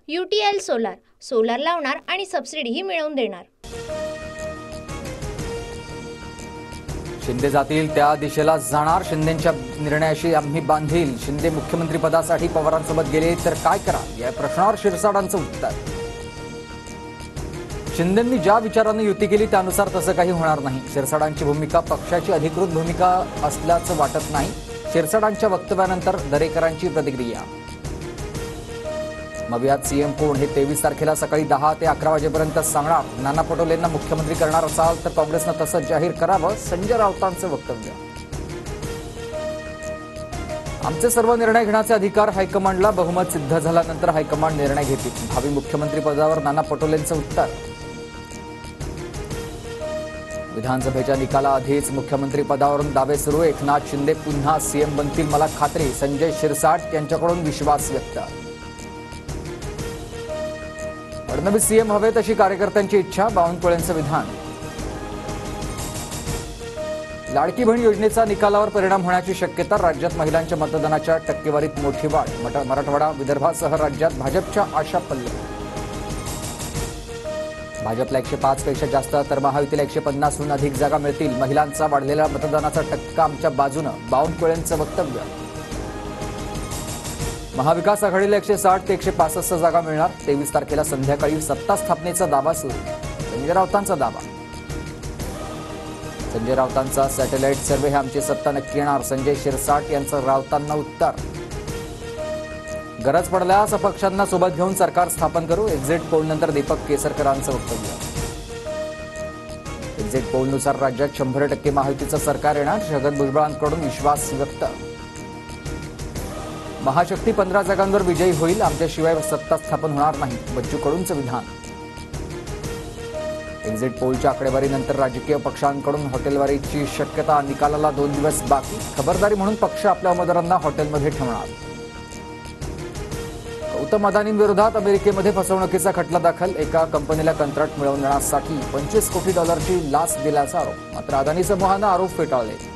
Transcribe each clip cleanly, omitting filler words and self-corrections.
UTL solar, solar लावणार आणि सबसिडीही मिळवून देणार। शिंदे जातील त्या दिशेला जाणार, शिंदेंच्या निर्णयाशी आम्ही बांधील। शिंदे मुख्यमंत्री पदासाठी पवारांसोबत गेले तर काय करा, या प्रश्नावर शिरसाटांचं उत्तर। शिंदेंनी ज्या विचाराने युती केली त्यानुसार तसं काही होणार नाही। शिरसाटांची भूमिका पक्षाची अधिकृत भूमिका असल्याचं वाटत नाही। शिरसाटांच्या वक्तव्यानंतर दरेकरांची प्रतिक्रिया। मग यात सीएम कोण हे 23 तारखेला सकाळी 10 ते 11 वाजेपर्यंत सांगणार। नाना पटोलेंना मुख्यमंत्री करणार असाल तर काँग्रेसनं तसं जाहीर करावं, संजय राऊतांचं वक्तव्य। आमचे सर्व निर्णय घेण्याचे अधिकार हायकमांडला, बहुमत सिद्ध झाल्यानंतर हायकमांड निर्णय घेतील। भावी मुख्यमंत्री पदावर नाना पटोलेंचं उत्तर। विधानसभेच्या निकालाआधीच मुख्यमंत्री पदावरून दावे सुरू। एकनाथ शिंदे पुन्हा सीएम बनतील मला खात्री, संजय शिरसाट यांच्याकडून विश्वास व्यक्त। फडणवीस सीएम हवे तशी कार्यकर्त्यांची इच्छा, बावनकुळेंचं विधान। लाडकी बहीण योजनेचा निकालावर परिणाम होण्याची शक्यता, राज्यात महिलांच्या मतदानाच्या टक्केवारीत मोठी वाढ। मराठवाडा विदर्भासह राज्यात भाजपच्या आशा पल्ले। भाजपला 105 पेक्षा जास्त तर महायुतीला 150हून अधिक जागा मिळतील। महिलांचा वाढलेला मतदानाचा टक्का आमच्या बाजूनं, बावनकुळेंचं वक्तव्य। महाविकास आघाडीला 160 ते 165 जागा मिळणार। 23 तारखेला संध्याकाळी सत्ता स्थापनेचा दावा सुरू, संजय राऊतांचा दावा। संजय राऊतांचा सॅटेलाइट सर्व्हे हे आमची सत्ता नक्की येणार, संजय शिरसाट यांचं राऊतांना उत्तर। गरज पडल्यास अपक्षांना सोबत घेऊन सरकार स्थापन करू, एक्झिट पोलनंतर दीपक केसरकरांचं वक्तव्य। एक्झिट पोलनुसार राज्यात 100% महायुतीचं सरकार येणार, छगन भुजबळांकडून विश्वास व्यक्त। महाशक्ती 15 जागांवर विजयी होईल, आमच्याशिवाय सत्ता स्थापन होणार नाही, बच्चू कडूंचं विधान। एक्झिट पोलच्या आकडेवारीनंतर राजकीय पक्षांकडून हॉटेलवारीची शक्यता, निकालाला 2 दिवस बाकी, खबरदारी म्हणून पक्ष आपल्या उमेदवारांना हॉटेलमध्ये ठेवणार। गौतम अदानींविरोधात अमेरिकेमध्ये फसवणुकीचा खटला दाखल, एका कंपनीला कंत्राट मिळवून देण्यासाठी $25 कोटी लाच दिल्याचा आरोप, मात्र अदानी समूहानं आरोप फेटाळले।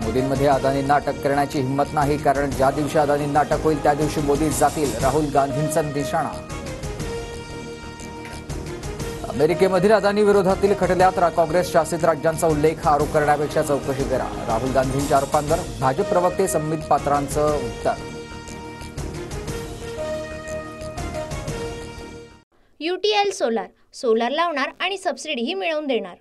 मोदींमध्ये अदानींना अटक करण्याची हिंमत नाही, कारण ज्या दिवशी अदानींना अटक होईल त्या दिवशी मोदी जातील, राहुल गांधींचा निशाणा। अमेरिकेमधील अदानी विरोधातील खटल्यात काँग्रेस शासित राज्यांचा उल्लेख, आरोप करण्यापेक्षा चौकशी करा, राहुल गांधींच्या आरोपांवर भाजप प्रवक्ते संबित पात्रांचं उत्तर। UTL सोलार, सोलार लावणार आणि सबसिडीही मिळवून देणार।